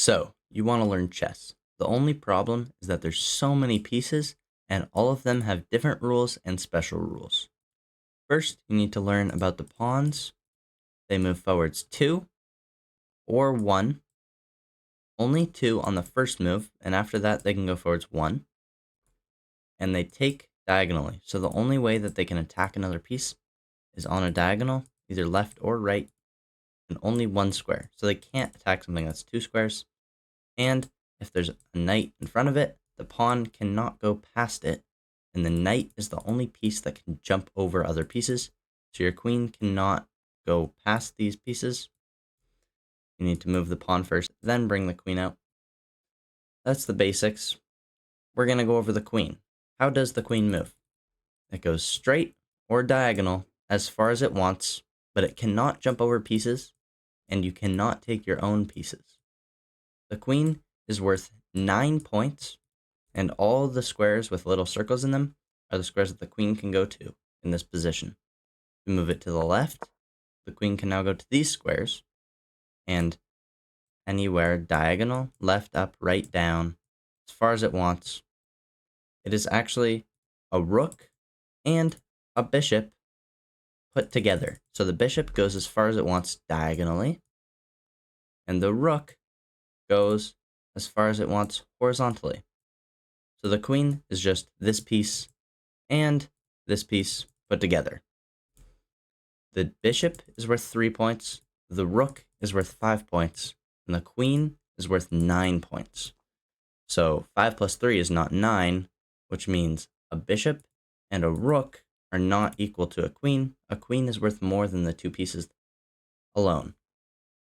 So, you want to learn chess. The only problem is that there's so many pieces and all of them have different rules and special rules. First, you need to learn about the pawns. They move forwards 2 or 1. Only 2 on the first move, and after that they can go forwards 1. And they take diagonally. So the only way that they can attack another piece is on a diagonal, either left or right, and only 1 square. So they can't attack something that's 2 squares. And if there's a knight in front of it, the pawn cannot go past it, and the knight is the only piece that can jump over other pieces, so your queen cannot go past these pieces. You need to move the pawn first, then bring the queen out. That's the basics. We're going to go over the queen. How does the queen move? It goes straight or diagonal as far as it wants, but it cannot jump over pieces, and you cannot take your own pieces. The queen is worth 9 points, and all the squares with little circles in them are the squares that the queen can go to in this position. To move it to the left, the queen can now go to these squares, and anywhere diagonal, left, up, right, down, as far as it wants. It is actually a rook and a bishop put together. So the bishop goes as far as it wants diagonally, and the rook goes as far as it wants horizontally. So the queen is just this piece and this piece put together. The bishop is worth 3 points, the rook is worth 5 points, and the queen is worth 9 points. So 5 plus 3 is not 9, which means a bishop and a rook are not equal to a queen. A queen is worth more than the 2 pieces alone.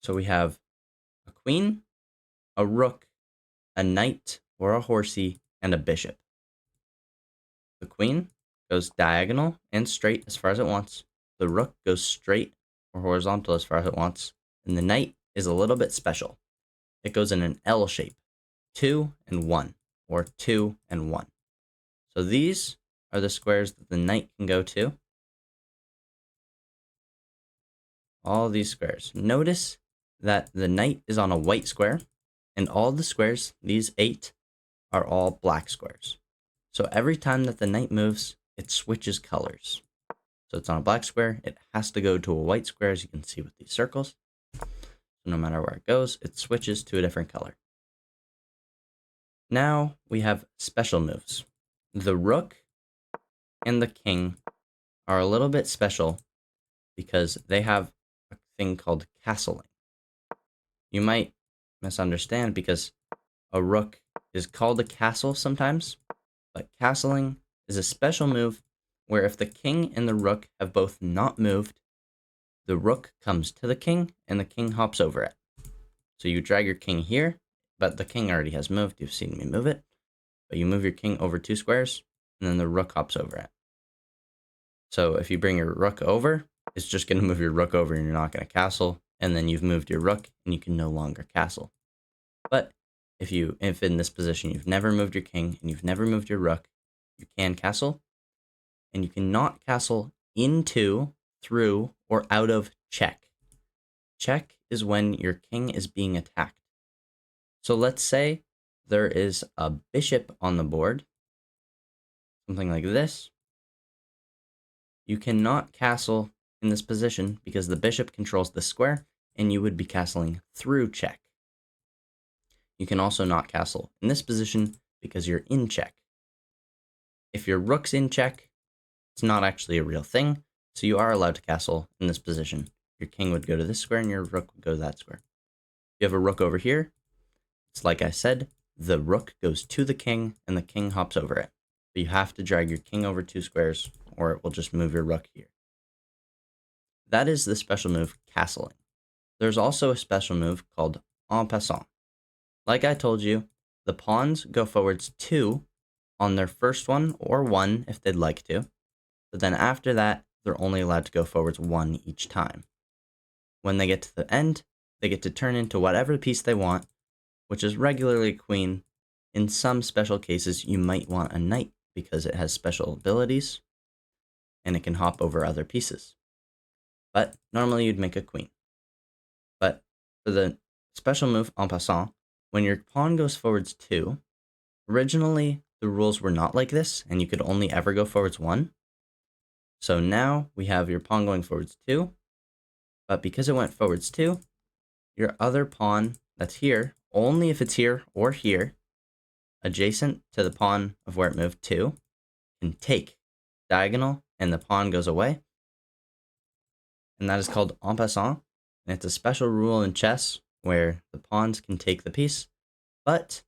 So we have a queen, a rook, a knight or a horsey, and a bishop. The queen goes diagonal and straight as far as it wants. The rook goes straight or horizontal as far as it wants. And the knight is a little bit special. It goes in an L shape, 2 and 1, or 2 and 1. So these are the squares that the knight can go to. All these squares. Notice that the knight is on a white square, and all the squares, these 8, are all black squares. So every time that the knight moves, it switches colors. So it's on a black square, it has to go to a white square, as you can see with these circles. So no matter where it goes, it switches to a different color. Now we have special moves. The rook and the king are a little bit special because they have a thing called castling. You might misunderstand because a rook is called a castle sometimes, but castling is a special move where if the king and the rook have both not moved, the rook comes to the king and the king hops over it. So you drag your king here, but the king already has moved. You've seen me move it. But you move your king over 2 squares, and then the rook hops over it. So if you bring your rook over, it's just going to move your rook over and you're not going to castle, and then you've moved your rook and you can no longer castle. But if in this position you've never moved your king and you've never moved your rook, you can castle, and you cannot castle into, through, or out of check. Check is when your king is being attacked. So let's say there is a bishop on the board, something like this. You cannot castle in this position because the bishop controls the square, and you would be castling through check. You can also not castle in this position because you're in check. If your rook's in check, it's not actually a real thing, so you are allowed to castle in this position. Your king would go to this square and your rook would go to that square. If you have a rook over here, it's like I said, the rook goes to the king and the king hops over it. But you have to drag your king over 2 squares or it will just move your rook here. That is the special move castling. There's also a special move called en passant. Like I told you, the pawns go forwards 2 on their first one or 1 if they'd like to. But then after that, they're only allowed to go forwards 1 each time. When they get to the end, they get to turn into whatever piece they want, which is regularly a queen. In some special cases, you might want a knight because it has special abilities and it can hop over other pieces. But normally you'd make a queen. But for the special move en passant, when your pawn goes forwards 2, originally the rules were not like this, and you could only ever go forwards 1. So now we have your pawn going forwards 2, but because it went forwards 2, your other pawn that's here, only if it's here or here, adjacent to the pawn of where it moved 2, can take diagonal, and the pawn goes away. And that is called en passant, and it's a special rule in chess where the pawns can take the piece, but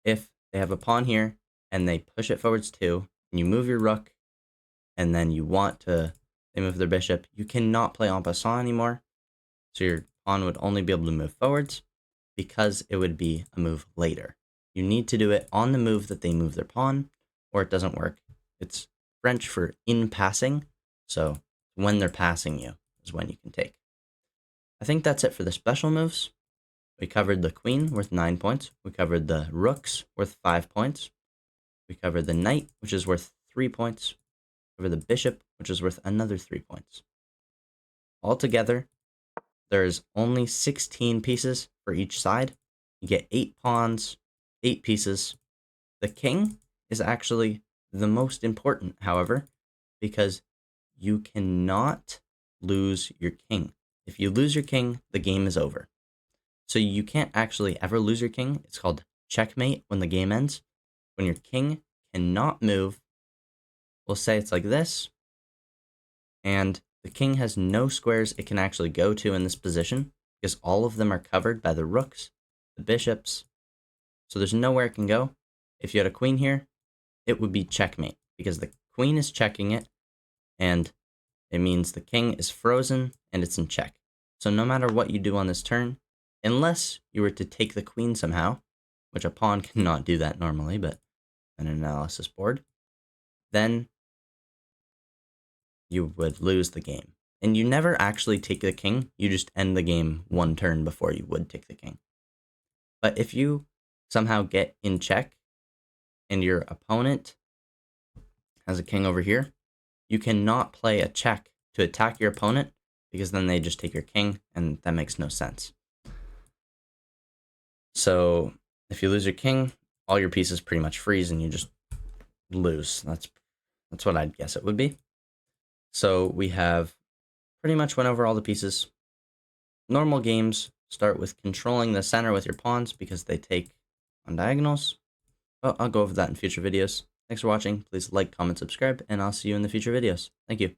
if they have a pawn here and they push it forwards 2, and you move your rook, and then they move their bishop, you cannot play en passant anymore. So your pawn would only be able to move forwards because it would be a move later. You need to do it on the move that they move their pawn, or it doesn't work. It's French for in passing, so when they're passing you is when you can take. I think that's it for the special moves. We covered the queen, worth 9 points. We covered the rooks, worth 5 points. We covered the knight, which is worth 3 points. We covered the bishop, which is worth another 3 points. Altogether, there's only 16 pieces for each side. You get 8 pawns, 8 pieces. The king is actually the most important, however, because you cannot lose your king. If you lose your king, the game is over. So you can't actually ever lose your king. It's called checkmate when the game ends. When your king cannot move, we'll say it's like this, and the king has no squares it can actually go to in this position because all of them are covered by the rooks, the bishops, so there's nowhere it can go. If you had a queen here, it would be checkmate because the queen is checking it, and it means the king is frozen and it's in check. So no matter what you do on this turn, unless you were to take the queen somehow, which a pawn cannot do that normally, but an analysis board, then you would lose the game. And you never actually take the king, you just end the game one turn before you would take the king. But if you somehow get in check and your opponent has a king over here, you cannot play a check to attack your opponent because then they just take your king, and that makes no sense. So if you lose your king, all your pieces pretty much freeze and you just lose. That's what I'd guess it would be. So we have pretty much went over all the pieces. Normal games start with controlling the center with your pawns because they take on diagonals. Well, I'll go over that in future videos. Thanks for watching. Please like, comment, subscribe, and I'll see you in the future videos. Thank you.